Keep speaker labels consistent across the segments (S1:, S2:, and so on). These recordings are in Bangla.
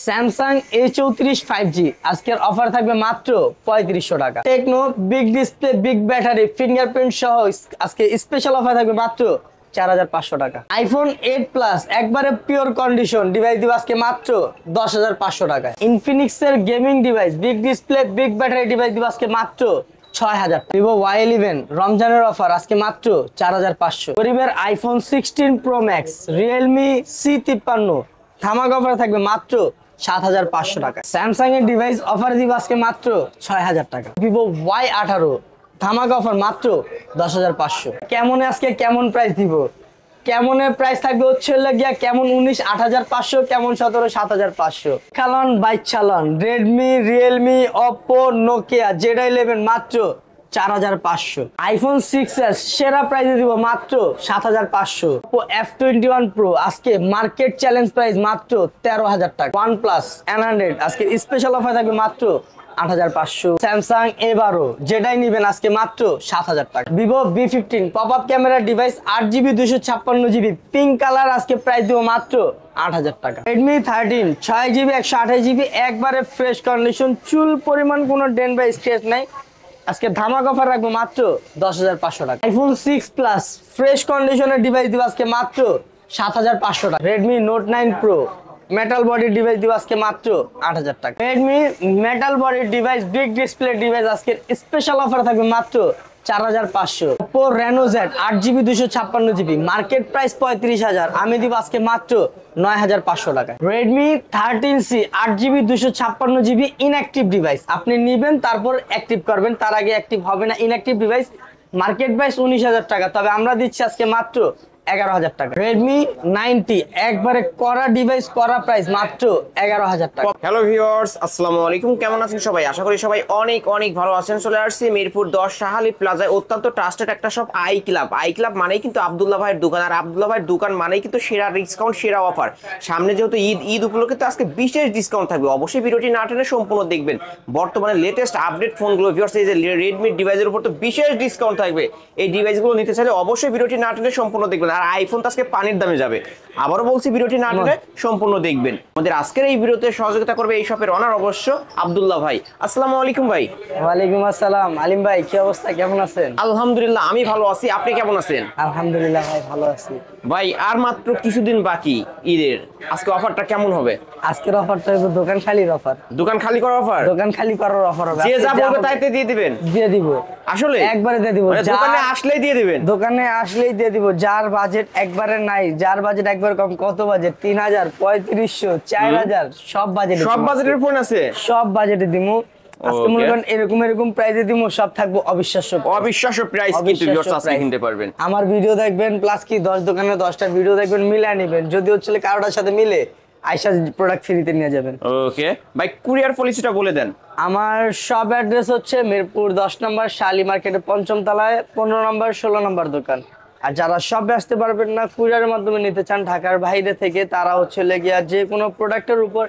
S1: স্যামসাং A34 5G আজকের অফার থাকবে মাত্র 3500 টাকা। Tecno big display big battery fingerprint সহ আজকে স্পেশাল অফার থাকবে মাত্র 4500 টাকা। আইফোন 8 প্লাস একবারে পিওর কন্ডিশন ডিভাইস দিব আজকে মাত্র 10500 টাকা। ইনফিনিক্সের gaming device big display big battery device দিব আজকে মাত্র 6000 টাকা। ভিভো Y11 রমজানের অফার আজকে মাত্র 4500। গরিবের iPhone 16 pro max Realme C53 ধামাকা অফার থাকবে মাত্র 7500 টাকা। স্যামসাং এর ডিভাইস অফার দিব আজকে মাত্র 6000 টাকা। ভিভো Y18 ধামাকা অফার মাত্র 10500। কেমনে আজকে কেমন প্রাইস দিব? কেমনের প্রাইস থাকবে হচ্ছে গিয়া কেমন 19 8500, কেমন 17 7500। কালন বাইক চালান Redmi Realme Oppo Nokia Z11 মাত্র 4500। আইফোন 6s সেরা প্রাইসে দিব মাত্র 7500। ওপো F21 প্রো আজকে মার্কেট চ্যালেঞ্জ প্রাইস মাত্র 13000 টাকা। OnePlus N100 আজকে স্পেশাল অফার থাকবে মাত্র 8500। স্যামসাং A12 যেটাই নিবেন আজকে মাত্র 7000 টাকা। Vivo V15 pop up camera device 8GB 256GB pink colour আজকে প্রাইস দিব মাত্র 8000 টাকা। রেডমি 13 6GB 128GB একবারে ফ্রেশ কন্ডিশন, চুল পরিমাণ কোনো ডেন্ট বা স্ক্র্যাচ নাই, আজকে ধামাকা অফার রাখবো মাত্র 10500 টাকা। আইফোন 6 প্লাস ফ্রেশ কন্ডিশনের ডিভাইস দিব আজকে মাত্র 7500 টাকা। Redmi note 9 pro metal body device দিব আজকে মাত্র 8000 টাকা। Redmi metal body device big display device আজকে স্পেশাল অফার থাকবে মাত্র 4500। Oppo Reno Z 8GB 256GB market price 35000, আমি দিব আজকে মাত্র 9500 টাকা। Redmi 13C 8GB 256GB inactive device আপনি নেবেন তারপর অ্যাক্টিভ করবেন, তার আগে অ্যাক্টিভ হবে না। ইনঅ্যাক্টিভ ডিভাইস মার্কেট প্রাইস 19000 টাকা, তবে আমরা দিচ্ছি আজকে মাত্র 11000 টাকা। Redmi 90 একবারে করা ডিভাইস করা প্রাইস মাত্র 11000 টাকা।
S2: হ্যালো ভিউয়ার্স, আসসালামু আলাইকুম, কেমন আছেন সবাই? আশা করি সবাই অনেক অনেক ভালো আছেন। চলে আসছি মিরপুর 10 শাহালি প্লাজায় অত্যন্ত ট্রাস্টেড একটা shop I club. I club মানেই কিন্তু আব্দুল্লাহ ভাইয়ের দোকান, আর আব্দুল্লাহ ভাইয়ের দোকান মানেই কিন্তু সেরা ডিসকাউন্ট সেরা অফার। সামনে যেহেতু ঈদ উপলক্ষে তো আজকে বিশেষ ডিসকাউন্ট থাকবে, অবশ্যই ভিডিওটি না টেনে সম্পূর্ণ দেখবেন। বর্তমানে লেটেস্ট আপডেট ফোনগুলো ভিউয়ার্স এই যে রেডমি ডিভাইসের উপর তো বিশেষ ডিসকাউন্ট থাকবে। এই ডিভাইসগুলো নিতে চাইলে অবশ্যই ভিডিওটি না টেনে সম্পূর্ণ দেখবেন। আর আইফোন তো আজকে পানির দামে যাবে, আবারও বলছি ভিডিওটি না টেনে সম্পূর্ণ দেখবেন। আমাদের আজকের এই ভিডিওতে সহযোগিতা করবে এই শপের অনার অবশ্য আব্দুল্লাহ ভাই। আসসালামু আলাইকুম ভাই।
S1: ওয়ালাইকুম আসসালাম। আলিম ভাই কি অবস্থা, কেমন আছেন?
S2: আলহামদুলিল্লাহ আমি ভালো আছি, আপনি কেমন আছেন?
S1: আলহামদুলিল্লাহ ভাই ভালো আছি।
S2: ভাই আর মাত্র কিছুদিন বাকি ঈদের, আজকে অফারটা কেমন হবে?
S1: আজকের অফারটা হলো দোকান খালির অফার।
S2: দোকান খালি করার অফার?
S1: দোকান খালি করার অফার হবে,
S2: যে যা বলবে তাইতে দিয়ে দিবেন?
S1: দিয়ে দিব, আসলে একবারে দিয়ে দিব।
S2: দোকানে আসলেই দিয়ে দিবেন? দোকানে
S1: আসলেই দিয়ে দিব। যার বাজেট একবারে নাই, যার বাজেট একবার কম, কত বাজেট 3000 3500 4000 সব বাজেটের ফোন আছে, সব বাজেটে দিমু। আজকে মনে করেন এরকম প্রাইসে দিমু, সব থাকবো অবিশ্বাস্য প্রাইস, কিন্তু ভিউয়ার্স আজকে কিনতে পারবেন। আমার ভিডিও দেখবেন প্লাস কি 10 দোকানে 10টা ভিডিও দেখবেন, মিলা নেবেন। যদি হচ্ছে কারোটার সাথে মিলে আয়শা প্রোডাক্ট ফ্রিতে নিয়ে যাবেন।
S2: ওকে ভাই, কুরিয়ার পলিসিটা বলে দেন।
S1: আমার সব অ্যাড্রেস হচ্ছে মিরপুর 10 নম্বর শালি মার্কেটের 5ম তলায় 15 নম্বর 16 নম্বর দোকান। আর যারা সবে আসতে পারবেন না, কুরিয়ারের মাধ্যমে নিতে চান ঢাকার বাইরে থেকে, তারা হচ্ছে গিয়া যে কোনো প্রোডাক্টের উপর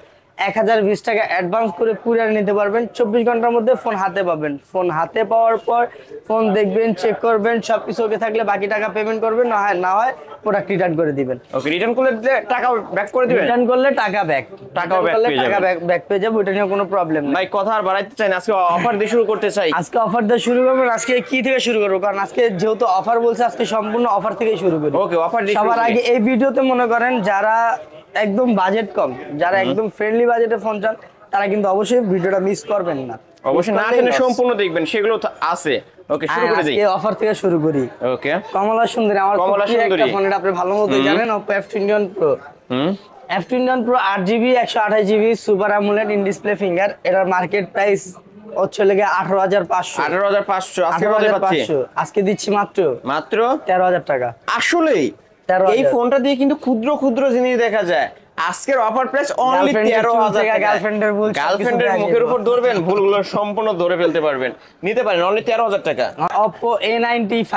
S1: 1020 টাকা অ্যাডভান্স করে কুরিয়ার নিতে পারবেন। 24 ঘন্টার মধ্যে ফোন হাতে পাবেন। ফোন হাতে পাওয়ার পর ফোন দেখবেন, চেক করবেন, সবকিছু ওকে থাকলে বাকি টাকা পেমেন্ট করবেন, না হয় প্রোডাক্ট রিটার্ন করে দিবেন।
S2: ওকে, রিটার্ন করলে টাকা ব্যাক করে দিবেন?
S1: রিটার্ন করলে টাকা ব্যাক পেয়ে যাবে, ওটা নিয়ে কোনো প্রবলেম নেই।
S2: ভাই কথা আর বাড়াইতে চাই না, আজকে অফার দিয়ে শুরু করতে চাই।
S1: আজকে অফার দিয়ে শুরু করব। আজকে কি থেকে শুরু করব, কারণ আজকে যেহেতু অফার বলছে, আজকে সম্পূর্ণ অফার থেকেই শুরু করি।
S2: ওকে, অফার দিয়ে
S1: সবার আগে এই ভিডিওতে মনে করেন যারা একদম বাজেট কম, যারা একদম ফ্রেন্ডলি বাজেটে ফোন চান, তারা কিন্তু অবশ্যই ভিডিওটা মিস করবেন না,
S2: অবশ্যই না টেনে সম্পূর্ণ দেখবেন, সেগুলো আছে। ওকে, শুরু করে দেই।
S1: এই অফার থেকে শুরু করি।
S2: ওকে,
S1: কমলা সুন্দরী, আমার
S2: কমলা সুন্দরী
S1: ফোন, এটা আপনি ভালো মতো জানেন, Oppo F21 Pro। F21 Pro 8GB 128GB super AMOLED in display finger, এটার মার্কেট প্রাইস হচ্ছে 18500।
S2: 18500 আজকে কত পাচ্ছি?
S1: আজকে দিচ্ছি মাত্র 13000 টাকা।
S2: আসলেই এই ফোনটা দিয়ে কিন্তু ক্ষুদ্র ক্ষুদ্র জিনিস দেখা যায়। আজকের অফার প্রাইস অনলি 13000 টাকা। গার্লফ্রেন্ডের মুখের উপর ধরবেন, ভুলগুলো সম্পূর্ণ ধরে ফেলতে পারবেন, নিতে পারেন অনলি 13000 টাকা।
S1: Oppo A95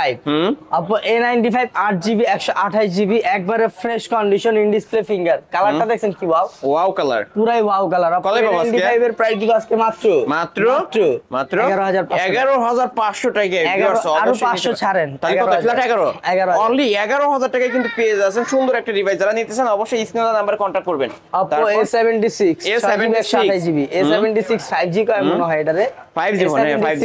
S1: Oppo A95 8GB 128GB একবারে fresh condition in display finger. কালারটা দেখছেন কি ওয়াও কালার, পুরাই ওয়াও কালার। Oppo A95 এর প্রাইস দিব আজকে মাত্র
S2: 11500 টাকা।
S1: আরো 500 ছাড়েন,
S2: তাহলে কত? ফ্ল্যাট 11 অনলি 11000 টাকায় কিন্তু পেয়ে যাচ্ছেন সুন্দর একটা ডিভাইস। যারা নিতে চান অবশ্যই স্ক্রিনে নাম্বার কন্টাক্ট করবেন।
S1: Oppo A76 6GB 128GB A76 5G কয় মনে হয় এটারে
S2: 5G মনে হয় 5G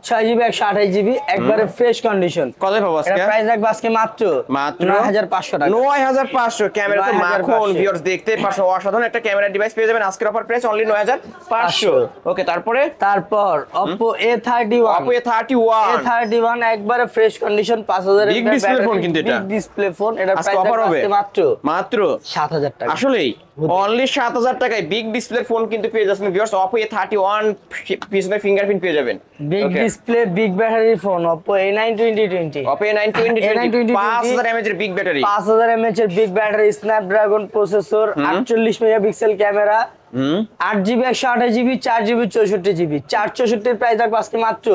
S1: 6GB 128GB একবারে ফ্রেশ কন্ডিশন।
S2: কত পাবো আজকে?
S1: এটা প্রাইস রাখবো আজকে মাত্র 9500 টাকা।
S2: 9500 ক্যামেরা তো মাখন ভিউয়ার্স দেখতেই পারছো, অসাধারণ একটা ক্যামেরা ডিভাইস পেয়ে যাবেন আজকের অফার প্রাইস অনলি 9500। ওকে তারপর
S1: Oppo A31 একবারে fresh condition 5000
S2: big display phone কিন্তু এটা
S1: বিগ ডিসপ্লে ফোন। এটা
S2: আজকে
S1: প্রাইস
S2: অফার হবে
S1: মাত্র 7000 টাকা।
S2: আসলেই অনলি 7000 টাকায় বিগ ডিসপ্লে ফোন কিন্তু পেয়ে যাচ্ছেন ভিউয়ার্স। Oppo A31 পিছনে ফিঙ্গারপ্রিন্ট পেয়ে যাবেন।
S1: Big display big battery phone Oppo A9 2020
S2: 5000 mAh এর বিগ ব্যাটারি
S1: 5000 mAh এর big battery Snapdragon processor 48 megapixel camera 8GB 128GB 4GB 64GB 464 এর প্রাইস রাখবো আজকে মাত্র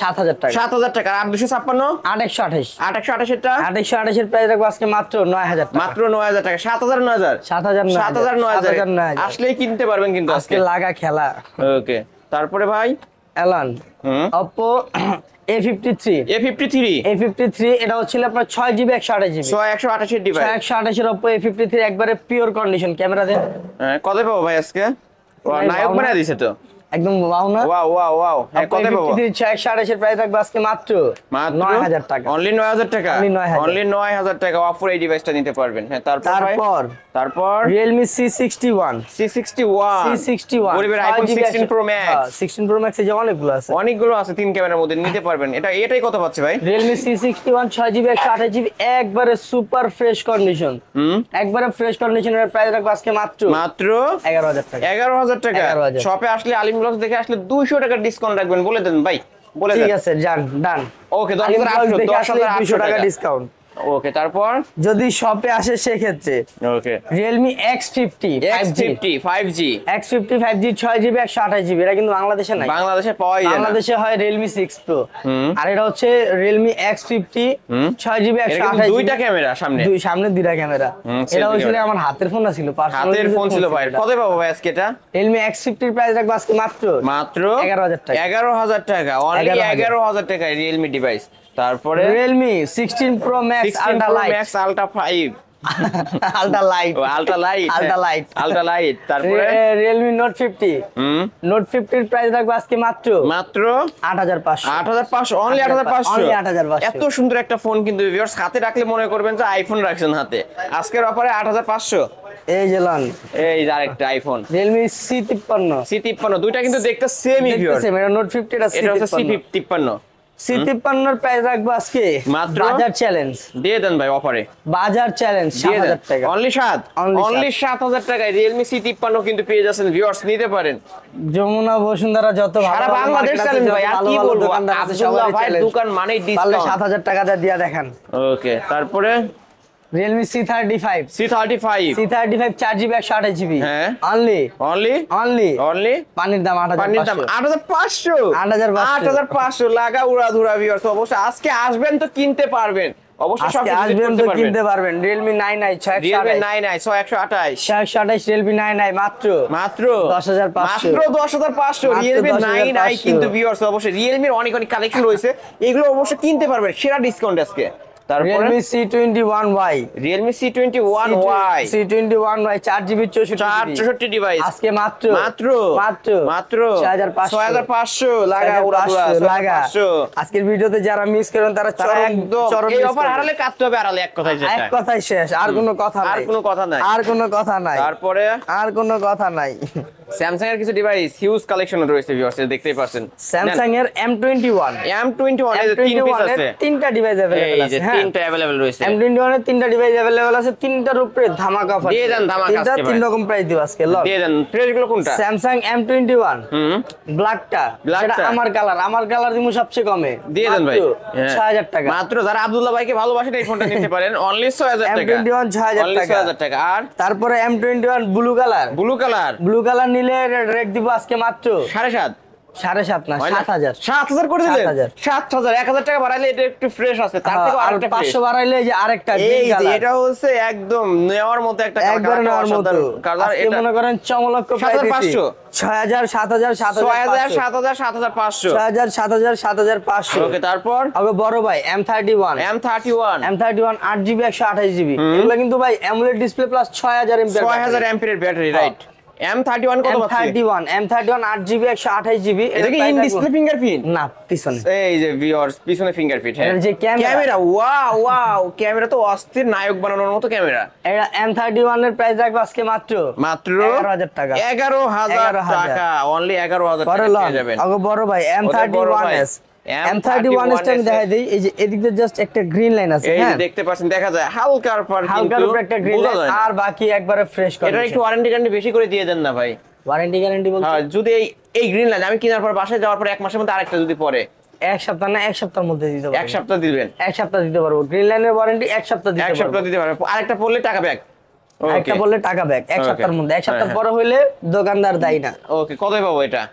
S1: 7000 টাকা।
S2: 7000 টাকা। আর 256
S1: 828
S2: 828 এটা
S1: 828 এর প্রাইস রাখবো আজকে মাত্র 9000 টাকা।
S2: মাত্র 9000 টাকা। 7000 9000
S1: 7000
S2: আসলেই কিনতে পারবেন কিন্তু
S1: আজকে লাগা খেলা।
S2: ওকে তারপরে ভাই
S1: এলান Oppo A53 এটা হচ্ছিল আপনার 6GB 128GB
S2: 128 ডিভাইস
S1: 128 এর Oppo A53 একবারে পিওর কন্ডিশন ক্যামেরা দেন।
S2: কত পাবো ভাই আজকে? নায়ক বানিয়ে দিছে তো
S1: একদম ওয়াও না?
S2: ওয়াও হ্যাঁ কত পাবো?
S1: 128 এর প্রাইস রাখবো আজকে মাত্র 9000 টাকা।
S2: অনলি 9000 টাকা।
S1: Only 9000
S2: অনলি 9000 টাকা Oppo এই ডিভাইসটা নিতে পারবেন। হ্যাঁ তারপর
S1: Realme C61
S2: গরিবের iPhone 16 Pro Max
S1: 16 Pro Max এ যে
S2: অনেকগুলো আছে তিন ক্যামেরার মধ্যে নিতে পারবেন। এটাই কত পাচ্ছে ভাই?
S1: Realme C61 6GB 128GB একবারে সুপার ফ্রেশ কন্ডিশন একবারে ফ্রেশ কন্ডিশনের প্রাইস রাখবো আজকে মাত্র 11000 টাকা।
S2: 11000 টাকা। শপে আসলে আলিম ব্লগস দেখে আসলে 200 টাকা ডিসকাউন্ট রাখবেন বলে দেন ভাই, বলে দেন।
S1: ঠিক আছে ডান।
S2: ওকে 10800
S1: টাকা ডিসকাউন্ট।
S2: ওকে তারপর
S1: যদি শপে আসে সেক্ষেত্রে
S2: ওকে
S1: Realme X50
S2: 5G
S1: 5G 6GB 128GB এটা কিন্তু বাংলাদেশে নাই,
S2: বাংলাদেশে পাওয়াই যায় না।
S1: বাংলাদেশে হয় Realme 6 Pro আর এটা হচ্ছে Realme X50 6GB 128GB
S2: দুইটা ক্যামেরা
S1: সামনে দুইটা ক্যামেরা। এটা হচ্ছে আমার হাতের ফোন ছিল,
S2: হাতের ফোন ছিল ভাই। কত পাবো ভাই আজকে এটা?
S1: Realme X50 এর প্রাইস রাখবো আজকে মাত্র 11000 টাকা।
S2: 11000 টাকা অনলি 11000 টাকা Realme ডিভাইস। তারপরে
S1: Realme 16 Pro Max Ultra Light
S2: Ultra 5
S1: Ultra Light
S2: তারপরে
S1: Realme Note 50 Note 50 এর প্রাইস রাখবো আজকে মাত্র 8500
S2: অনলি 8500 এত
S1: 8500
S2: সুন্দর একটা ফোন কিন্তু ভিউয়ার্স হাতে রাখলে মনে করবেন যে আইফোন রাখছেন হাতে। আজকের অফারে 8500।
S1: এই যে লন
S2: এই যে আরেকটা আইফোন
S1: Realme C53
S2: দুইটা কিন্তু দেখতে সেমই ভিউয়ার্স।
S1: এটা Note 50
S2: এটা হচ্ছে C53
S1: C53 এর প্রাইস রাখবো আজকে
S2: মাত্র
S1: বাজার চ্যালেঞ্জ
S2: দিয়ে দেন ভাই অফারে।
S1: বাজার চ্যালেঞ্জ 7000 টাকা
S2: অনলি 7000 টাকায় Realme C53 কিন্তু পেয়ে যাচ্ছেন ভিউয়ার্স, নিতে পারেন।
S1: যমুনা বসুন্ধরা যত ভালো
S2: সারা বাংলাদেশ চ্যালেঞ্জ ভাই, আর কি বলবো, আব্দুল্লাহ ভাই দোকান মানেই ডিসকাউন্ট।
S1: 7000 টাকা দিয়ে দেখান।
S2: ওকে তারপরে
S1: Realme C35 4GB 128GB
S2: হ্যাঁ
S1: অনলি পানির দাম
S2: 8500 লাগা উড়াধুরা ভিউয়ার্স। অবশ্যই আজকে আসবেন তো কিনতে পারবেন, অবশ্যই সব
S1: আসবেন তো কিনতে পারবেন। Realme 99 628 Realme 99 মাত্র
S2: 10500 Realme 99 কিন্তু ভিউয়ার্স অবশ্যই Realme এর অনেক কালেকশন রয়েছে, এগুলো অবশ্যই কিনতে পারবেন সেরা ডিসকাউন্ট আজকে। তারপরে
S1: Realme C21Y 4GB 64
S2: ডিভাইস আজকে মাত্র 6500 লাগা উড়াধুরা 6500।
S1: আজকের ভিডিওতে যারা মিস করেন তারা
S2: চরম এই অফার হারালে কাটতে হবে, হারালে এক কথাই
S1: শেষ, আর কোনো কথা নাই।
S2: তারপরে
S1: আর কোনো কথা নাই।
S2: স্যামসাং এর কিছু ডিভাইস হিউজ কালেকশন রয়েছে ভিউয়ার্স, দেখতেই পাচ্ছেন।
S1: স্যামসাং এর M21
S2: এর 3 পিস আছে,
S1: তিনটা ডিভাইস अवेलेबल আছে। হ্যাঁ
S2: তিনটা अवेलेबल রয়েছে।
S1: M21 এর তিনটা ডিভাইস अवेलेबल আছে, তিনটার উপরে ধামাকা অফার
S2: দিয়ে দেন। ধামাকা আজকে
S1: তিন রকম প্রাইস দিব আজকে।
S2: দিয়ে দেন। প্রাইস গুলো কোনটা?
S1: স্যামসাং M21 ব্ল্যাকটা, সেটা আমার কালার দিমু সবচেয়ে কমে।
S2: দিয়ে দেন ভাই
S1: 6000 টাকা
S2: মাত্র। যারা আব্দুল্লাহ ভাইকে ভালোবাসেন এই ফোনটা নিতে পারেন অনলি 6000 টাকা।
S1: M21 6000 টাকা।
S2: আর
S1: তারপরে M21 ব্লু কালার
S2: নিলে
S1: নিলে রেট দিব আজকে মাত্র
S2: 7.5
S1: 7.5 না,
S2: হয় না?
S1: 7,000
S2: 7,000 করে দিলেন?
S1: 7,000
S2: 7,000 1,000 টাকা বাড়াইলে এটা একটু ফ্রেশ আছে, তার থেকে
S1: আর
S2: আরেকটা ফ্রেশ।
S1: 500 বাড়াইলে এই যে আরেকটা
S2: এই
S1: green
S2: যে
S1: color।
S2: এটা হচ্ছে একদম নেওয়ার মতো একটা
S1: একবার নেওয়ার মতো
S2: কালার।
S1: আজকে
S2: এটা
S1: মনে করেন চমলক্ষ প্রাইস
S2: 7,500
S1: 6,000 7,000
S2: 6,000
S1: 7,500
S2: 7,000 7,500।
S1: 6,000 7,000 7,500।
S2: ওকে, তারপর
S1: আগে বড় ভাই M31 M31 8GB 128GB এগুলো কিন্তু ভাই অ্যামোলেড ডিসপ্লে প্লাস 6,000 এমপিআর
S2: 6,000 অ্যাম্পিয়ারের ব্যাটারি, রাইট? M31 কত পাচ্ছি?
S1: M31 8GB 128GB
S2: এটা কি ইন ডিসপ্লে ফিঙ্গারপ্রিন্ট?
S1: না, পিছনে
S2: এই যে ভিউয়ার্স, পিছনে ফিঙ্গারপ্রিন্ট। হ্যাঁ,
S1: এটার যে
S2: ক্যামেরা, ওয়াও ওয়াও, ক্যামেরা তো অস্থির, নায়ক বানানোর মতো ক্যামেরা।
S1: এটা M31 এর প্রাইস রাখবো আজকে মাত্র 11,000 টাকা।
S2: 11,000 টাকা, অনলি 11,000 টাকা পেয়ে যাবেন।
S1: আগে বড় ভাই M31s M31s টা আমি দেখাই দেই। এই যে এদিকে জাস্ট একটা গ্রিন লাইন আছে,
S2: এই যে
S1: হ্যাঁ
S2: দেখতে পাচ্ছেন, দেখা যায় হালকার পর,
S1: হালকার
S2: কিন্তু
S1: উপরে একটা গ্রিন
S2: বোঝা
S1: লাইন,
S2: যায় না।
S1: আর বাকি একবারে ফ্রেশ
S2: এটা
S1: কন্ডিশন।
S2: একটু ওয়ারেন্টি গ্যারান্টি বেশি করে দিয়ে দেন না ভাই।
S1: ওয়ারেন্টি গ্যারান্টি বলতে
S2: হ্যাঁ, যদি এই গ্রিন লাইন আমি কেনার পর বাসায় যাওয়ার পর 1 মাসের মধ্যে আরেকটা যদি পরে,
S1: এক সপ্তাহ না, এক সপ্তাহের মধ্যে দিতে পারবো।
S2: 1 সপ্তাহ দিবেন?
S1: এক সপ্তাহ দিতে পারবো। গ্রিন লাইনের ওয়ারেন্টি এক সপ্তাহ দিতে
S2: 1
S1: পারবো।
S2: সপ্তাহ দিতে পারবে, আরেকটা পড়লে টাকা ব্যাক।
S1: একটা বললে টাকা ব্যাক এক
S2: Okay.
S1: সপ্তাহের মধ্যে। এক সপ্তাহ
S2: হ্যাঁ,
S1: পরে হইলে দোকানদার দায়ী না।
S2: ওকে, কতই পাবো এটা?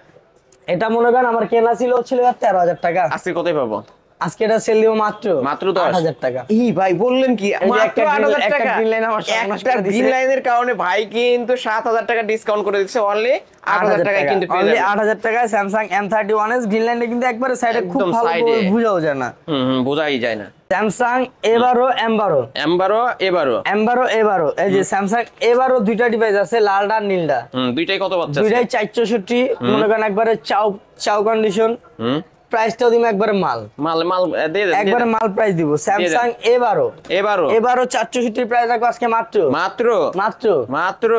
S1: এটা মনে করেন আমার কেনা ছিল 13,000 টাকা,
S2: আজকে কতই পাবো?
S1: আজকে এটা সেল দিব মাত্র
S2: মাত্র 10
S1: 8,000 টাকা।
S2: এই ভাই বললেন কি,
S1: এই যে
S2: মাত্র
S1: একটা
S2: 8,000
S1: একটা
S2: টাকা?
S1: গ্রিন লাইন আমার সর্বনাশ
S2: একটা
S1: করে দিছে।
S2: গ্রিন লাইনের কারণে ভাই কিন্তু 7,000 টাকা ডিসকাউন্ট করে দিচ্ছে, অনলি 8,000 টাকায় কিন্তু পেয়ে
S1: অনলি
S2: যাবেন।
S1: 8,000 টাকায় Samsung M31s গ্রিন লাইনটা কিন্তু একবারে সাইডে খুব
S2: একদম
S1: ভালো
S2: side এ।
S1: বুঝাও যায় না।
S2: বোঝাই যায় না।
S1: Samsung A12 M12
S2: এবারও
S1: এই যে Samsung A12 দুইটা ডিভাইস আছে, লালটা আর নীলটা।
S2: দুইটাই কত পাচ্ছে?
S1: দুইটাই 464, মনে করেন একবারে চাও কন্ডিশন। প্রাইসটাও দিম একবারে মাল
S2: মাল মাল দিয়ে দেন,
S1: একবারে মাল প্রাইস দিব। Samsung A12 464 প্রাইস রাখবো আজকে মাত্র
S2: মাত্র
S1: মাত্র
S2: মাত্র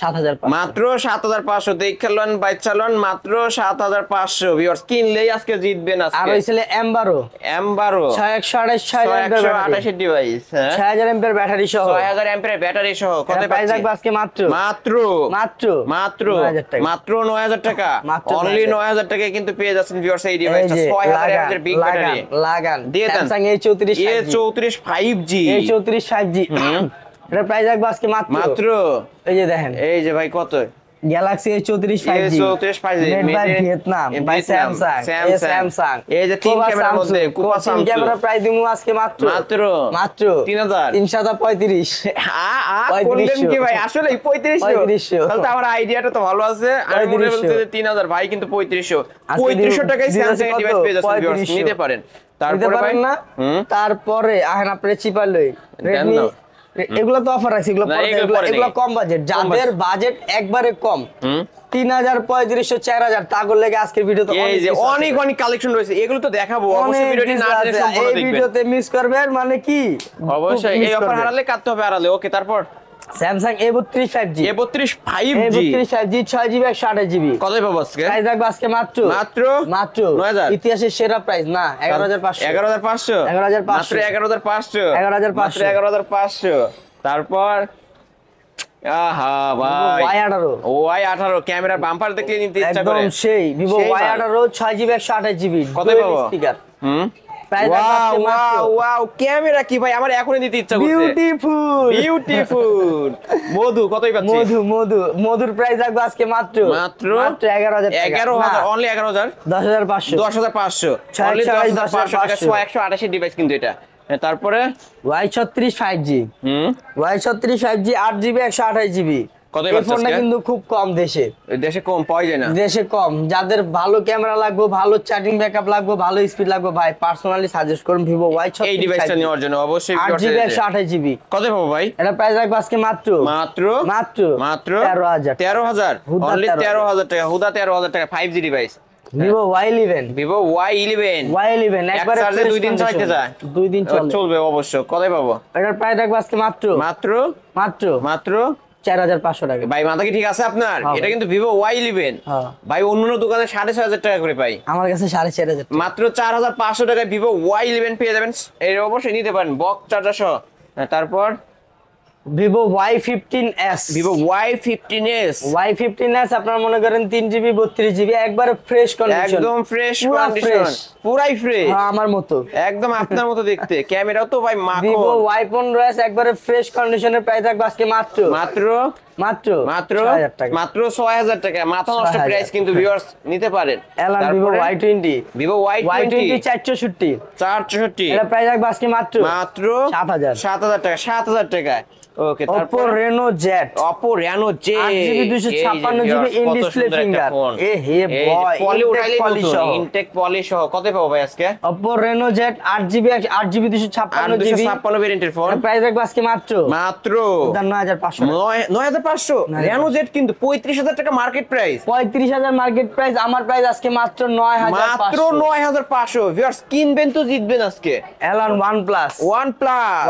S1: 7,500।
S2: মাত্র 7,500 দেখলেন বাইচালন, মাত্র 7,500। ভিউয়ার্স, কিনলেই আজকে জিতবেন।
S1: আর
S2: আজকে
S1: হইছিল M12
S2: M12
S1: 628
S2: ডিভাইস, হ্যাঁ
S1: 6,000 এমপিআর ব্যাটারি সহ
S2: 6,000 অ্যাম্পিয়ারের ব্যাটারি সহ কত
S1: প্রাইস
S2: পাচ্ছি?
S1: রাখবো আজকে মাত্র
S2: মাত্র
S1: মাত্র
S2: মাত্র
S1: 9,000 টাকা।
S2: মাত্র 9,000 টাকা,
S1: মাত্র
S2: অনলি
S1: 9,000
S2: 9,000 টাকায় কিন্তু পেয়ে যাচ্ছেন ভিউয়ার্স এই
S1: এই
S2: ডিভাইসটা।
S1: যে
S2: 6,000 এর বিগ ব্যাটারি
S1: লাগান
S2: দিয়ে দেন।
S1: Samsung A34
S2: A34 5G
S1: A34 5G এটা প্রাইস রাখবো আজকে মাত্র
S2: মাত্র।
S1: এই যে দেখেন,
S2: এই যে ভাই কত?
S1: Galaxy A34 5G
S2: A34 5G
S1: made by Vietnam by Samsung
S2: এই যে তিন ক্যামেরার মধ্যে কুপা Samsung
S1: ক্যামেরা প্রাইস দিমু আজকে মাত্র
S2: মাত্র
S1: মাত্র
S2: 3,000
S1: 335
S2: বললেন কি ভাই, আসলে
S1: 3500
S2: তাহলে তো আমার আইডিয়াটা তো ভালো আছে। আমি মনে বলছি যে 3,000, ভাই কিন্তু 3500 টাকায় স্যামসাং এর ডিভাইস পেয়ে যাচ্ছেন ভিউয়ার্স, নিতে পারেন। তারপরে ভাই
S1: না তারপরে আহেন আপনি চিপার লই Redmi, এগুলো তো অফার আছে, এগুলো এগুলো কম বাজেট, যাদের বাজেট একবারে কম 3,000 3,500 4,000 তাগর লেগে আজকের ভিডিওতে
S2: এই যে অনেক অনেক কালেকশন রয়েছে, এগুলো তো দেখাবো অবশ্যই। ভিডিওটি না টেনে সম্পূর্ণ
S1: এই
S2: দেখবেন,
S1: ভিডিওতে মিস করবেন মানে কি
S2: অবশ্যই। এই অফার হারালে কাটতে হবে আড়ালে। ওকে, তারপর
S1: Samsung A32 5G
S2: A32 5G
S1: 5G 6GB 128GB
S2: কতই পাবো আজকে?
S1: প্রাইস রাখবো আজকে মাত্র
S2: মাত্র
S1: মাত্র
S2: 9,000
S1: ইতিহাসের সেরা প্রাইস না 11,500
S2: 11,500 মাত্র 11,500
S1: 11,500
S2: 11,500 তারপর আহা ভাই Y18 ক্যামেরার বাম্পার দেখলে নিতে ইচ্ছা করে
S1: একদম সেই Vivo Y18 6GB 128GB
S2: কতই পাবো?
S1: স্পিকার
S2: ওয়াও ক্যামেরা কি ভাই, আমার এখনই নিতে ইচ্ছা করছে। বিউটিফুল মধু কতই পাচ্ছি?
S1: মধুর প্রাইস রাখবো আজকে মাত্র
S2: মাত্র
S1: 11,000 টাকা
S2: 11,000 অনলি 11,000
S1: 10,500
S2: 10,500 অনলি 10,500 টাকা 128 ডিভাইস কিন্তু এটা। তারপরে
S1: Y36 5G Y36 5G 8GB 128GB
S2: কতই
S1: এই
S2: পাচ্ছ
S1: ফোনটা
S2: আজকে?
S1: কিন্তু খুব কম দেশে
S2: কম পাওয়া যায় না।
S1: দেশে কম, যাদের ভালো ক্যামেরা লাগবে, ভালো চার্জিং ব্যাকআপ লাগবে, ভালো স্পিড লাগবে, ভাই পার্সোনালি সাজেস্ট করুন Vivo Y36
S2: এই ডিভাইসটা নেওয়ার জন্য অবশ্যই
S1: 8GB 128GB
S2: কত পাবো ভাই?
S1: এটা প্রাইস রাখবো আজকে মাত্র
S2: মাত্র
S1: মাত্র
S2: মাত্র
S1: 13,000
S2: 13,000
S1: হুদা
S2: অনলি
S1: 13,000
S2: 13,000 টাকা, হুদা 13,000 টাকা 5G device
S1: Vivo Y11
S2: Vivo Y11
S1: একবারে
S2: চার্জে 2 দিন চালাতে যায়,
S1: 2 দিন
S2: চলবে অবশ্য। কত পাবো?
S1: এটার প্রাইস রাখবো আজকে মাত্র
S2: মাত্র
S1: মাত্র
S2: মাত্র
S1: 4,500 টাকা
S2: ভাই। মাথা কি ঠিক আছে আপনার? এটা কিন্তু Vivo Y11 ভাই, অন্য দোকানে 6,500 টাকা করে পাই,
S1: আমার কাছে 4,500
S2: মাত্র 4,500 টাকায় Vivo Y11 পেয়ে যাবেন। এর অবশ্যই নিতে পারেন বক্স চার্জার সহ। তারপর
S1: Vivo Y15s Y15s আপনারা মনে করেন 3GB 32GB একবারে ফ্রেশ কন্ডিশন,
S2: একদম ফ্রেশ কন্ডিশন, পুরাই ফ্রেশ
S1: আমার মতো
S2: একদম আপনার মতো দেখতে। ক্যামেরাও তো ভাই মাখন।
S1: Vivo Y15s একবারে ফ্রেশ কন্ডিশনের প্রাইস রাখবো আজকে মাত্র
S2: মাত্র
S1: মাত্র
S2: মাত্র
S1: 6000 টাকা।
S2: মাত্র 6000 টাকা, মাথা নষ্ট
S1: 6000
S2: প্রাইস কিন্তু ভিউয়ার্স নিতে পারেন।
S1: এলান ভিভো
S2: তারপরে
S1: Y20
S2: ভিভো Y20
S1: 464
S2: 464
S1: এটা প্রাইস রাখবো আজকে মাত্র
S2: মাত্র
S1: 7000
S2: 7000 টাকা, 7000 টাকা। ওকে,
S1: Oppo
S2: তারপর
S1: Reno Z
S2: Oppo Reno Z
S1: 8GB 256GB in display finger এ হে বয়
S2: পলি উঠাইলে
S1: পলিশ সহ
S2: ইনটেক পলি সহ কত পাবো ভাই আজকে?
S1: Oppo Reno Z 8GB 256GB
S2: 256 ভেরিয়েন্টের ফোন
S1: প্রাইস রাখবো আজকে মাত্র
S2: মাত্র
S1: 9500
S2: 9500। Reno Z কিন্তু 35000 টাকা মার্কেট প্রাইস,
S1: 35000 মার্কেট প্রাইস, আমার প্রাইস আজকে মাত্র 9500
S2: মাত্র 9500। ভিউয়ার্স কিনবেন তো জিতবেন আজকে।
S1: এলান OnePlus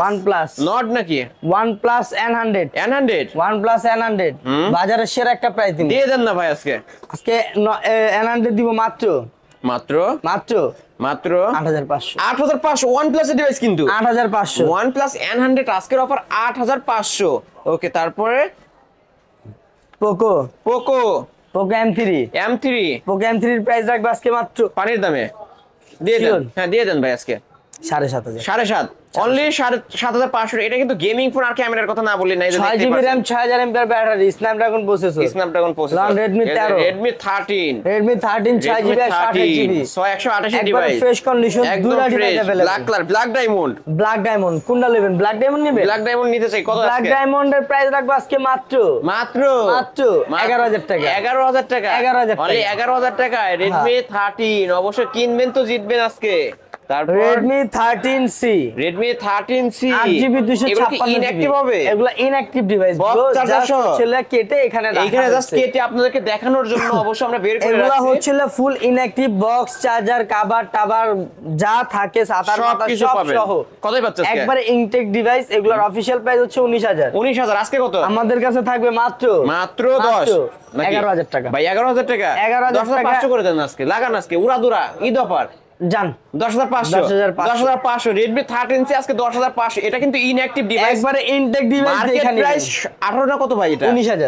S1: OnePlus
S2: নট নাকি
S1: OnePlus N100
S2: N100
S1: OnePlus N100 বাজারের সেরা একটা প্রাইস দিন
S2: দিয়ে দেন না ভাই আজকে।
S1: আজকে N100 দিব মাত্র
S2: মাত্র
S1: মাত্র
S2: মাত্র
S1: 8500
S2: 8500 OnePlus এর ডিভাইস কিন্তু
S1: 8500
S2: OnePlus N100 আজকের অফার 8500। ওকে, তারপরে
S1: Poco
S2: Poco
S1: M3
S2: M3
S1: Poco M3 এর প্রাইস রাখবো আজকে মাত্র
S2: পানির দামে দিয়ে দেন।
S1: Sure.
S2: হ্যাঁ দিয়ে দেন ভাই আজকে
S1: 7500
S2: 7.5 অনলি 7500। এটা কিন্তু গেমিং ফোন, আর ক্যামেরার কথা না বললি নাই।
S1: 6GB RAM 6000 mAh battery Snapdragon processor
S2: Snapdragon processor
S1: Redmi 13
S2: Redmi 13
S1: Redmi 13 6GB 128GB
S2: 128
S1: একবার
S2: ডিভাইস
S1: ফ্রেশ কন্ডিশন
S2: একদম
S1: দুটো device
S2: fresh,
S1: available
S2: black colour, black diamond.
S1: Black diamond কোনটা নেবেন? ব্ল্যাক ডায়মন্ড নেবেন?
S2: ব্ল্যাক ডায়মন্ড নিতে চাই, কত
S1: ব্ল্যাক
S2: আজকে?
S1: ডায়মন্ডের প্রাইস রাখবো আজকে মাত্র
S2: মাত্র
S1: মাত্র 11000 টাকা
S2: 11000 টাকা
S1: 11000 টাকা।
S2: অনলি 11000 টাকায় Redmi 13 অবশ্যই কিনবেন তো জিতবেন আজকে। তারপর
S1: Redmi 13C
S2: Redmi 13C
S1: 8GB
S2: এগুলো কি
S1: 256GB
S2: inactive হবে?
S1: এগুলো inactive device
S2: Box
S1: bro,
S2: charger
S1: just
S2: সহ?
S1: হচ্ছে কেটে এখানে রাখা
S2: এইখানে জাস্ট
S1: হচ্ছে।
S2: কেটে আপনাদেরকে দেখানোর জন্য অবশ্যই আমরা বের করে
S1: এগুলা
S2: রাখছি।
S1: হচ্ছে ফুল ইনঅ্যাকটিভ বক্স চার্জার কভার টাবার যা থাকে সাতার
S2: সব
S1: মাথা
S2: কিছু
S1: সব
S2: পাবেন।
S1: সহ
S2: কতই পাচ্ছেন আজকে?
S1: একবারে ইনটেক ডিভাইস। এগুলোর অফিশিয়াল প্রাইস হচ্ছে 19000
S2: 19000 আজকে কত?
S1: আমাদের কাছে থাকবে মাত্র
S2: মাত্র 10 নাকি?
S1: 11000 টাকা
S2: ভাই 11000 টাকা
S1: 11000
S2: 10500 করে দেন আজকে, লাগান আজকে উড়াদুরা ঈদ অফার
S1: জান
S2: 10500 10500 Redmi 13C আজকে 10500। এটা কিন্তু ইনঅ্যাকটিভ ডিভাইস,
S1: একবারে ইনটেক ডিভাইস
S2: মার্কেট
S1: এখানে
S2: প্রাইস 18 না কত ভাই এটা?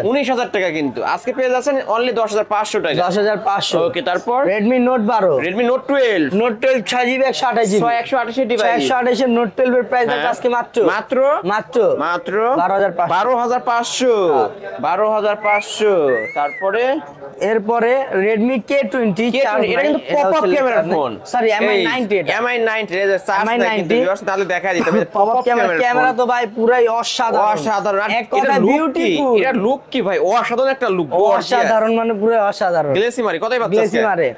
S1: 19000
S2: টাকা কিন্তু আজকে পেয়ে যাচ্ছেন অনলি 10500 টাকা।
S1: 10500
S2: ওকে, তারপর
S1: Redmi Note 12
S2: Redmi Note 12
S1: Note 12 6GB 128GB
S2: 128 device
S1: 128 এর Note 12 এর প্রাইস
S2: হ্যাঁ।
S1: আজকে মাত্র
S2: মাত্র
S1: মাত্র
S2: মাত্র
S1: 12500
S2: 12500। তারপরে
S1: এরপরে Redmi K20
S2: এটা কিন্তু পপআপ ক্যামেরার ফোন,
S1: সরি MI90 এটা
S2: MI90 এর চার্জ নাই কিন্তু
S1: MI90
S2: ভিউয়ার্স, তাহলে দেখা দিতে হবে
S1: পপআপ ক্যামেরা তো ভাই পুরাই অসাধারণ
S2: অসাধারণ। আর
S1: এক কথা বিউটিফুল
S2: এটা লুক কি ভাই, অসাধারণ একটা লুক,
S1: অসাধারণ মানে পুরো অসাধারণ।
S2: গ্লেসি মারি কতই পাচ্ছেন
S1: গ্লেসি মারে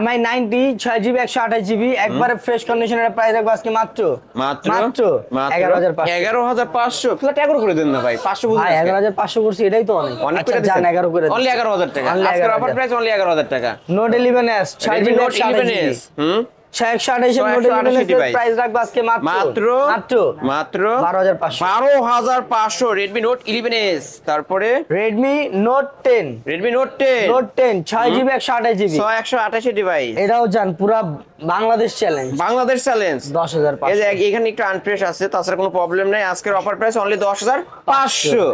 S1: MI90 6GB 128GB একবারে ফ্রেশ কন্ডিশনের প্রাইস রাখবো আজকে মাত্র
S2: মাত্র
S1: 11500
S2: 11500 ফ্ল্যাট 11 করে দেন না ভাই, 500 বুঝুন
S1: ভাই 11500 করছি এটাই তো অনেক
S2: অনেক
S1: আচ্ছা
S2: করে
S1: জান 11 করে
S2: অনলি 11000 টাকা আজকের অফার প্রাইস অনলি 11000 টাকা।
S1: Note 11s 6GB
S2: Note 11s
S1: 128 এর Note 11s এর প্রাইস রাখবো আজকে মাত্র
S2: মাত্র মাত্র
S1: 12500
S2: Redmi Note 11s। তারপরে
S1: Redmi Note 10
S2: Redmi Note 10
S1: Note 10 6GB 128GB
S2: 128 device
S1: এটাও জান পুরা বাংলাদেশ চ্যালেঞ্জ
S2: বাংলাদেশ চ্যালেঞ্জ
S1: 10500
S2: এই যে এখানে একটু আনফ্রেশ আছে, তাছাড়া কোনো প্রবলেম নাই। আজকের অফার প্রাইস অনলি 10500।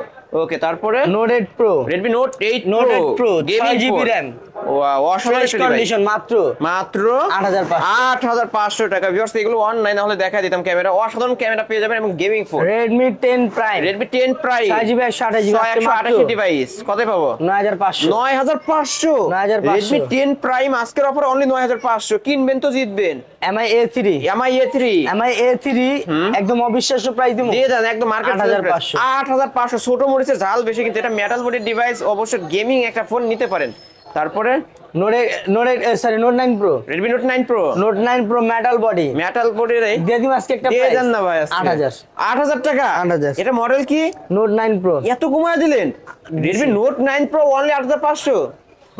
S2: ওকে, তারপরে
S1: Note 8 Pro
S2: Redmi Note 8
S1: Note 8 Pro
S2: gaming
S1: 6GB RAM
S2: wow, অসাধারণ
S1: ফ্রেশ
S2: একটা ডিভাইস
S1: কন্ডিশন মাত্র
S2: মাত্র
S1: 8500
S2: টাকা। ভিউয়ার্স এগুলো অনলাইন হলে দেখাই দিতাম ক্যামেরা, অসাধারণ ক্যামেরা পেয়ে যাবেন এবং gaming phone
S1: Redmi 10 Prime
S2: Redmi 10 Prime
S1: 6GB 128GB
S2: 128 device কত পাবো?
S1: 9500
S2: 9500 Redmi 10 Prime আজকের অফার অনলি 9500। কিনবেন তো জিতবেন।
S1: MI A3
S2: MI A3
S1: একদম অবিশ্বাস্য প্রাইস দিমু
S2: দিয়ে দেন একদম মার্কেট
S1: 8500
S2: 8500। ছোট মরিচে ঝাল বেশি, কিন্তু এটা মেটাল বডির ডিভাইস, অবশ্যই গেমিং একটা ফোন নিতে পারেন। তারপরে
S1: Note 9 Pro
S2: Redmi Note 9 Pro
S1: Note 9 Pro metal body
S2: দিয়ে
S1: দিম আজকে একটা
S2: দিয়ে
S1: প্রাইস
S2: দেন না ভাই 8000 টাকা
S1: 8000
S2: এটা মডেল কি?
S1: Note 9 Pro
S2: এত কমায় দিলেন। Redmi Note 9 Pro অনলি 8500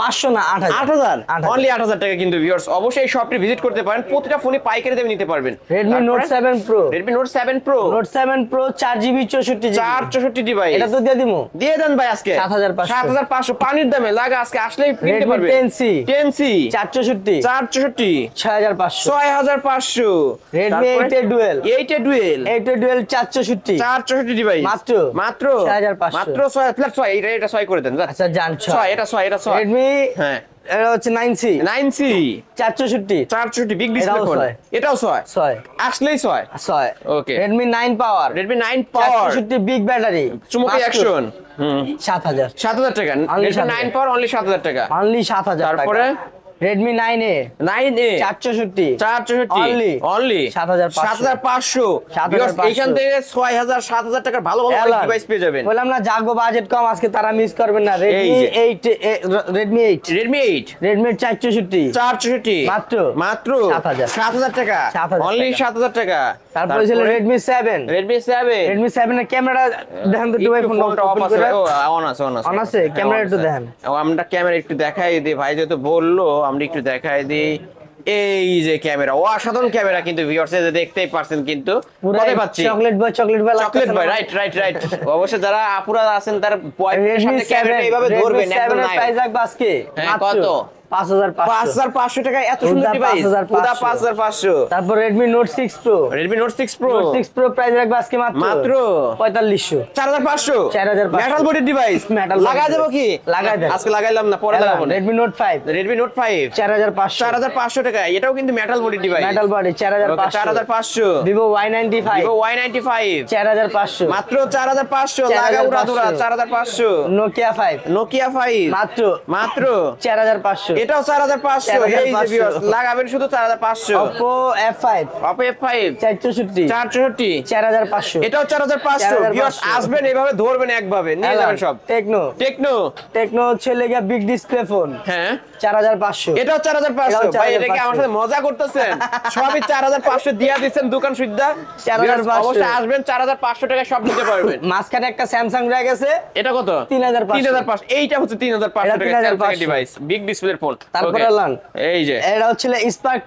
S1: 500 না
S2: 8000 অনলি 8000 টাকা কিন্তু ভিউয়ার্স অবশ্যই এই শপটি ভিজিট করতে পারেন, প্রতিটা ফোনে পাইকারি দামে নিতে পারবেন।
S1: Redmi Note 7 Pro
S2: Redmi Note 7 Pro
S1: Note 7 Pro 4GB 64GB
S2: 464 device
S1: এটা তো দিয়ে দিমু
S2: দিয়ে দেন ভাই আজকে
S1: 7500
S2: পানির দামে লাগা আজকে আসলেই কিনতে
S1: Redmi
S2: পারবেন।
S1: 10C
S2: 10C
S1: 464
S2: 464
S1: 6500 Redmi 8 Dual
S2: 8 Dual
S1: 464
S2: 464 device
S1: মাত্র
S2: মাত্র
S1: 6500
S2: মাত্র 6 ফ্ল্যাট 6 এটা 6 করে দেন
S1: আচ্ছা জান
S2: 6 এটা 6
S1: Redmi রেডমি
S2: হ্যাঁ
S1: এটা হচ্ছে 9C
S2: 9C
S1: 464
S2: big display phone, এটাও 6
S1: 6
S2: আসলেই 6
S1: 6
S2: ওকে
S1: রেডমি 9 পাওয়ার
S2: রেডমি 9 পাওয়ার
S1: 464 বিগ ব্যাটারি
S2: চুমুকি অ্যাকশন
S1: 7000
S2: 7000 টাকা
S1: Only
S2: রেডমি
S1: 7,000
S2: 9 পাওয়ার অনলি 7000 টাকা
S1: অনলি 7000 টাকা
S2: তারপরে
S1: রেডমি 9A
S2: 9A
S1: 464
S2: অনলি 7500 এইখান থেকে 6000 7000 টাকার ভালো ভালো ডিভাইস পেয়ে যাবেন।
S1: বললাম না জাগো বাজেট কম, আজকে তারা মিস করবেন না। রেডমি 8 রেডমি 464 মাত্র
S2: 7000 টাকা
S1: 7,000
S2: অনলি 7000 টাকা।
S1: তারপরে ছিল রেডমি 7 এর ক্যামেরা দেখেন তো ডিভাইস ফোনটা
S2: অফ আছে, ও অন আছে
S1: অন আছে, ক্যামেরা একটু দেখেন।
S2: আমরা ক্যামেরা একটু দেখাই দিই, ভাই যেহেতু বললো আমরা একটু দেখাই দিই। এই যে ক্যামেরা, অসাধারণ ক্যামেরা কিন্তু ভিউয়ার্স এই যে দেখতেই পাচ্ছেন কিন্তু কোথায় পাচ্ছি
S1: চকলেট বয়
S2: চকলেট ভাই রাইট অবশ্যই যারা আপুরা আছেন তার বয়ফ্রেন্ডের সাথে ক্যামেরা এইভাবে ধরবেন একদম নাই।
S1: প্রাইস রাখবো আজকে
S2: কত
S1: 5500
S2: টাকা এত সুন্দর ডিভাইস, পুরো 5500।
S1: তারপর Redmi Note 6 Pro Note 6 Pro price রাখবো আজকে মাত্র 4500
S2: 4500 মেটাল বডি ডিভাইস লাগা দেব কি
S1: লাগাই দেন
S2: আজকে লাগাইলাম না পরে লাগাবো।
S1: Redmi Note 5
S2: 4500 টাকা এটাও কিন্তু metal body device,
S1: metal body 4500 Vivo Y95 4500
S2: মাত্র 4500 লাগা উড়া দুরা 4500
S1: Nokia 5 মাত্র 4500
S2: এটাও 4500 এই যে ভিউয়ার্স লাগাবেন শুধু 4500
S1: Oppo F5
S2: 464
S1: 4500
S2: এটাও 4500 ভিউয়ার্স আসবেন এইভাবে ধরবেন একভাবে নিয়ে যাবেন সব। টেকনো
S1: হচ্ছে লেগা বিগ ডিসপ্লে ফোন
S2: হ্যাঁ
S1: 4500
S2: এটাও 4500 ভাই এটা কি আমার সাথে মজা করতেছেন? সবই 4500 দিয়া দিবেন দোকান সুদ্ধা 4500 অবশ্যই আসবেন 4500 টাকা সব নিতে পারবেন।
S1: মাঝখানে একটা স্যামসাং রয়ে গেছে,
S2: এটা কত
S1: 3500
S2: এইটা হচ্ছে 3500 টাকা স্যামসাং ডিভাইস বিগ ডিসপ্লের ফোন।
S1: তারপরে লান
S2: এই যে
S1: এটা হচ্ছে Spark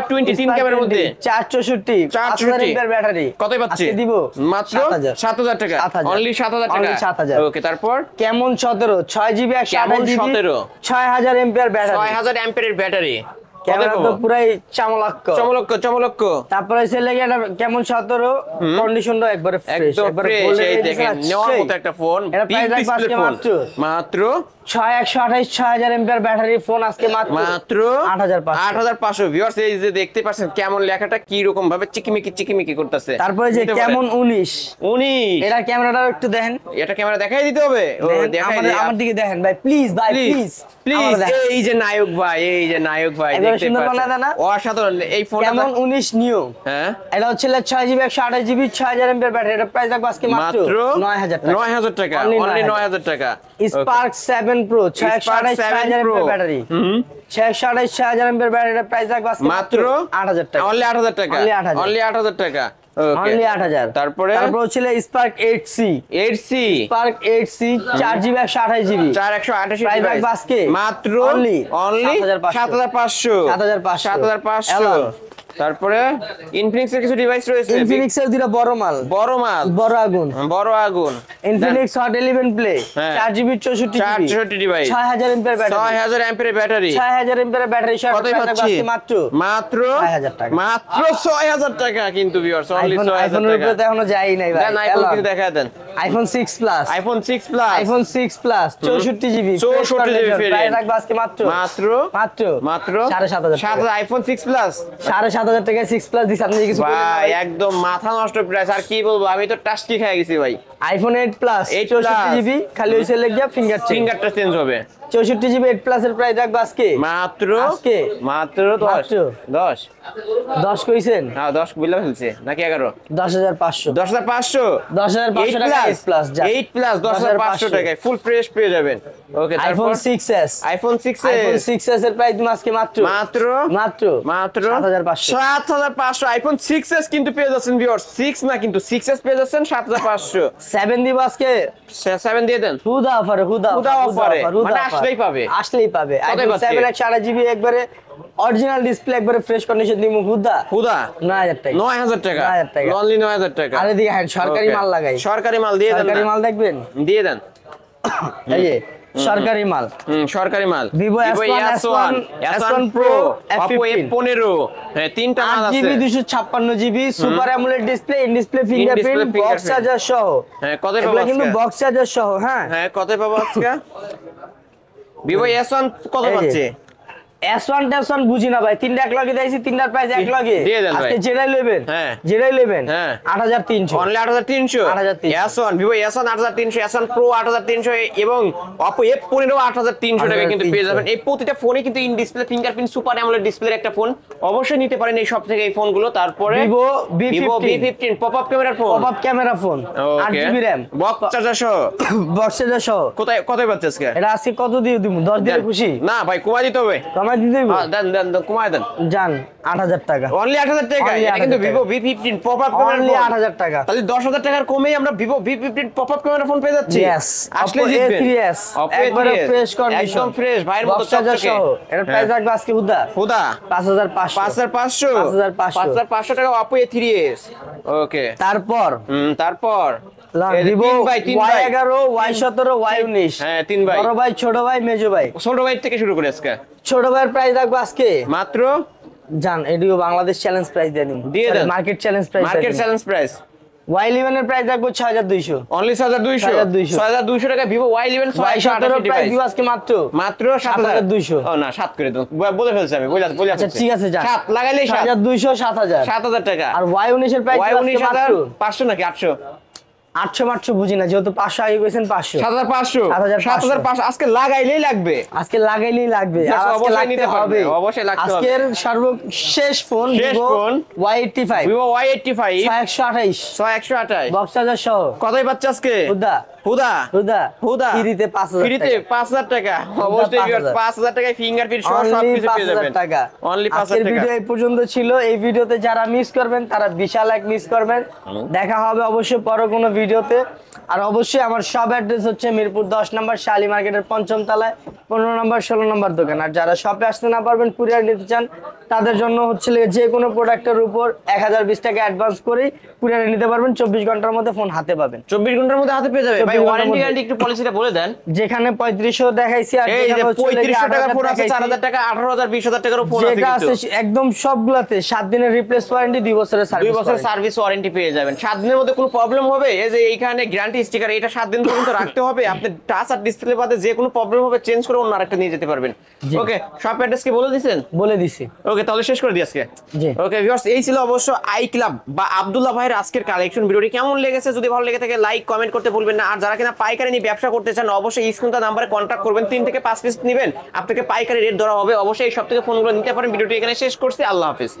S1: 20
S2: তিন ক্যামেরার মধ্যে
S1: 464 এর ব্যাটারি
S2: কতই পাচ্ছি
S1: আজকে দিব
S2: মাত্র 7000 টাকা অনলি 7000 টাকা। ওকে তারপর
S1: কেমন 17 6GB 128GB 6000 এমপিআর ব্যাটারি
S2: 6000 অ্যাম্পিয়ারের ব্যাটারি
S1: ক্যামেরা তো পুরাই চামলক্ক। তারপরে সে লেগে এটা কেমন 17 কন্ডিশনটা একবারে ফ্রেশ
S2: একবারে এই দেখেন নেওয়ার মতো একটা ফোন বিগ ডিসপ্লে ফোন মাত্র
S1: 6000 এমপিআর ব্যাটারি ফোন আজকে মাত্র
S2: 8500 ভিউয়ার্স এই যে দেখতে পাচ্ছেন কেমন লেখাটা কি রকম ভাবে চিকিমিকি করতেছে।
S1: তারপরে যে কেমন 19 এটা ক্যামেরাটা একটু দেখেন,
S2: এটা ক্যামেরা দেখাই দিতে হবে ও দেখাই দিই
S1: আমার দিকে দেখেন ভাই প্লিজ
S2: প্লিজ এই যে নায়ক ভাই দেখতে পাচ্ছেন অসাধারণ এই ফোনটা
S1: কেমন 19 নিউ।
S2: হ্যাঁ
S1: এটা হচ্ছে 6GB 128GB 6000 এমপিআর ব্যাটারি, এটা প্রাইস রাখবো আজকে মাত্র
S2: 9000 টাকা অনলি 9000 টাকা।
S1: Spark 7 Pro 6000 MPR battery 6000 MPR battery, এটা প্রাইস রাখবো আজকে
S2: মাত্র
S1: 8000 টাকা
S2: অনলি 8000 টাকা অনলি 8000 টাকা
S1: অনলি 8000।
S2: তারপরে
S1: ছিল Spark 8C Spark 8C 4GB 128GB
S2: 4128
S1: price রাখবো আজকে
S2: মাত্র
S1: অনলি
S2: 7500 তারপরে ইনফিনিক্স এর কিছু ডিভাইস রয়েছে,
S1: ইনফিনিক্স এর দুটো বড় আগুন Infinix hot 11 play 4GB 64GB
S2: device
S1: 6000 MPR battery
S2: 6000 MPR battery
S1: কতই পাচ্ছি
S2: মাত্র
S1: 6000 টাকা
S2: মাত্র 6000 টাকা কিন্তু ভিউয়ার্স অনলি 6000
S1: আইফোন এর উপরে তো এখনো যাই নাই ভাই।
S2: দেন আইফোন কিছু দেখা দেন
S1: আইফোন 6 প্লাস 64GB প্রাইস রাখবো আজকে মাত্র 7500
S2: আইফোন 6 প্লাস
S1: 7500 টাকা 6 প্লাস দিছ আপনি কিছু বলেন
S2: ভাই একদম মাথা নষ্ট প্রাইস আর কি বলবো, আমি তো টাস্কি খেয়ে গেছি ভাই।
S1: আইফোন 8 প্লাস 64GB খালি হইছে লাগিয়া
S2: ফিঙ্গারটা চেঞ্জ হবে
S1: 64GB 8 প্লাস এর প্রাইস রাখবো আজকে
S2: মাত্র 10
S1: কইছেন
S2: না 10 বললা ফেলছে নাকি 11
S1: 10500
S2: 10500
S1: টাকা 8 প্লাস
S2: 8 প্লাস 10500 টাকায় ফুল ফ্রেশ পেয়ে যাবেন। ওকে
S1: আইফোন 6s
S2: আইফোন 6s
S1: এর প্রাইস আজকে মাত্র
S2: 7500 আইফোন 6s কিন্তু পেয়ে যাচ্ছেন ভিউয়ার্স 6 না কিন্তু 6s পেয়ে যাচ্ছেন 7500
S1: 7 দিব আজকে
S2: 7 দিয়ে দেন
S1: হুদা অফারে
S2: মানে আসলেই পাবে
S1: আইফোন 7 128GB একবারে অরিজিনাল ডিসপ্লে একবারে ফ্রেশ কন্ডিশন দিমু হুদা 9000 টাকা
S2: অনলি 9000 টাকা।
S1: আরে দিকে হ্যাঁ সরকারি মাল লাগাই
S2: সরকারি মাল দিয়ে দেন,
S1: সরকারি মাল দেখবেন
S2: দিয়ে দেন
S1: এই যে সরকারি মাল
S2: Vivo S1 S1 Pro Oppo F15 হ্যাঁ তিনটা মাল আছে
S1: 8GB 256GB super AMOLED display in display fingerprint box charger সহ
S2: হ্যাঁ কত পাবো
S1: কিন্তু বক্স চার্জার সহ হ্যাঁ
S2: কত পাবো আজকে ভিভো S1 কত
S1: এই যে।
S2: পাচ্ছে?
S1: S1 টেস1 বুঝি না ভাই, তিনটা এক লগে দিয়েছি, তিনটার প্রাইস এক লগে।
S2: দিয়ে দেন ভাই।
S1: আজকে যেটাই নেবেন,
S2: হ্যাঁ।
S1: যেটাই নেবেন,
S2: হ্যাঁ।
S1: 8300
S2: only 8300
S1: 8300
S2: S1 Vivo S1 8300 S1 Pro 8300 এবং Oppo F15 8300 টাকা কিন্তু পেয়ে যাবেন। এই প্রতিটা ফোনে কিন্তু in display fingerprint super AMOLED ডিসপ্লের একটা ফোন, অবশ্যই নিতে পারেন এই সব থেকে এই ফোনগুলো। তারপরে
S1: Vivo
S2: Vivo
S1: V15
S2: V15 popup ক্যামেরার phone,
S1: popup camera phone, 8GB RAM,
S2: box charger সহ
S1: বক্সের সহ।
S2: কোথায় পাচ্ছে আজকে?
S1: এটা আজকে কত দিয়ে দিব? 10 দিলে খুশি?
S2: না ভাই, কমাই দিতে হবে।
S1: কমাই দিতে দিব?
S2: দেন কমাই দেন।
S1: জান 8000 টাকা,
S2: অনলি 8000 টাকা।
S1: Only
S2: এটা কিন্তু
S1: 8000
S2: Vivo V15 পপআপ ক্যামেরার
S1: অনলি
S2: ফোন।
S1: 8000 টাকা।
S2: তাহলে 10000 টাকার কমেই আমরা Vivo V15 popup camera phone পেয়ে যাচ্ছি।
S1: Yes,
S2: আসলে
S1: Oppo
S2: জিতবেন।
S1: A3s
S2: Oppo
S1: একবারে
S2: A3s,
S1: ফ্রেশ কন্ডিশন,
S2: একদম ফ্রেশ ভাইয়ের মতো
S1: বক্স চার্জার
S2: চকচকে।
S1: সহ। এর প্রাইস রাখবে আজকে হুদা
S2: খুদা
S1: 5500
S2: 5500 5500 টাকা Oppo A3s। ওকে,
S1: তারপর
S2: তারপর
S1: ভিভো
S2: তিন ভাই।
S1: Y11 Y17 Y19।
S2: হ্যাঁ, তিন ভাই।
S1: বড় ভাই, ছোট ভাই, মেজো ভাই।
S2: ছোট ভাই থেকে শুরু করে আজকে
S1: ছোট ভাইয়ের প্রাইস রাখবো আজকে
S2: মাত্র
S1: জান এডিও বাংলাদেশ চ্যালেঞ্জ প্রাইস দিয়ে দিন,
S2: দিয়ে দেন।
S1: Market challenge price
S2: market challenge price
S1: Y11 এর প্রাইস রাখবো 6200।
S2: অনলি 6200 6200 টাকা Vivo Y11
S1: Y17 এর প্রাইস দিব আজকে মাত্র
S2: মাত্র 7200। ও না, 7 করে দাও, বলে ফেলছি আমি, বলে
S1: আচ্ছা ঠিক আছে যান,
S2: 7 লাগাইলেই
S1: 6200 7000।
S2: 7000 টাকা।
S1: আর Y19 এর প্রাইস
S2: Y19
S1: মাত্র
S2: 500 নাকি 800?
S1: 800 বুঝি না, যেহেতু 500 আগে কইছেন 500
S2: 7500
S1: 7500
S2: 7500 আজকে লাগাইলেই লাগবে।
S1: আজকে লাগাইলেই লাগবে, আর আজকে
S2: অবশ্যই
S1: লাগতে
S2: নিতে
S1: হবে,
S2: হবে, অবশ্যই লাগতে হবে।
S1: আজকের সর্বশেষ ফোন
S2: শেষ
S1: Vivo
S2: phone
S1: Y85
S2: Vivo Y85
S1: 128
S2: 6128
S1: box charger সহ।
S2: কতই পাচ্ছে আজকে?
S1: হুদা
S2: হুদা
S1: হুদা ফ্রিতে 5000
S2: ফ্রিতে 5000 টাকা। অবশ্যই 5000 টাকায় ফিঙ্গারপ্রিন্ট সহ সবকিছু পেয়ে যাবেন।
S1: টাকা
S2: অনলি 5000
S1: আজকের
S2: টাকা।
S1: ভিডিও এই পর্যন্ত ছিল। এই ভিডিওতে যারা মিস করবেন তারা বিশাল এক মিস করবেন। দেখা হবে অবশ্যই পরে কোনো ভিডিওতে। আর অবশ্যই আমার সব অ্যাড্রেস হচ্ছে মিরপুর 10 নম্বর শালি মার্কেটের 5ম তলায় 15 নম্বর 16 নম্বর দোকান। আর যারা শপে আসতে না পারবেন, কুরিয়ার নিতে চান, তাদের জন্য হচ্ছে যে কোনো প্রোডাক্টের উপর 1020 টাকা অ্যাডভান্স করে কুরিয়ারে নিতে পারবেন। 24 ঘন্টার মধ্যে ফোন হাতে পাবেন।
S2: 24 ঘন্টার মধ্যে হাতে পেয়ে যাবে।
S1: 24
S2: ভাই
S1: ঘন্টার
S2: ওয়ারেন্টি
S1: মধ্যে।
S2: গ্যারান্টি একটু পলিসিটা বলে দেন।
S1: যেখানে 3500 দেখাইছি আর
S2: এই যে
S1: যেখানে হচ্ছে
S2: 3500 টাকার ফোন আছে,
S1: 8000
S2: 4000 টাকা, 18000, 20000 টাকারও ফোন আছে
S1: যেটা
S2: কিন্তু।
S1: আছে একদম সবগুলাতে 7 দিনের রিপ্লেস ওয়ারেন্টি, 2 বছরের
S2: 2
S1: সার্ভিস
S2: বছর সার্ভিস ওয়ারেন্টি পেয়ে যাবেন। 7 দিনের মধ্যে কোনো প্রবলেম হবে? এই যে এইখানে গ্যারান্টি স্টিকার, এটা 7 দিন পর্যন্ত রাখতে হবে। আপনি টাচ আর ডিসপ্লে বাদে যে কোনো প্রবলেম হবে চেঞ্জ করে অন্য আরেকটা নিয়ে যেতে পারবেন। ওকে, শপ অ্যাড্রেস কি বলে দিবেন?
S1: বলে দিছি।
S2: ওকে, তাহলে শেষ করে দিই আজকে।
S1: জি।
S2: ওকে ভিউয়ার্স, এই ছিল অবশ্য আই ক্লাব বা আব্দুল্লাহ ভাইয়ের আজকের কালেকশন। ভিডিওটি কেমন লেগেছে? যদি ভালো লেগে থাকে লাইক কমেন্ট করতে ভুলবেন না। আর যারা কিনা পাইকারি নিয়ে ব্যবসা করতে চান, অবশ্যই স্ক্রিনটা নাম্বারে কন্ট্যাক্ট করবেন। 3 থেকে 5 পিস নেবেন, আপনাকে পাইকারি রেট ধরা হবে। অবশ্যই এই সব থেকে ফোনগুলো নিতে পারেন। ভিডিওটি এখানে শেষ করছি। আল্লাহ হাফেজ।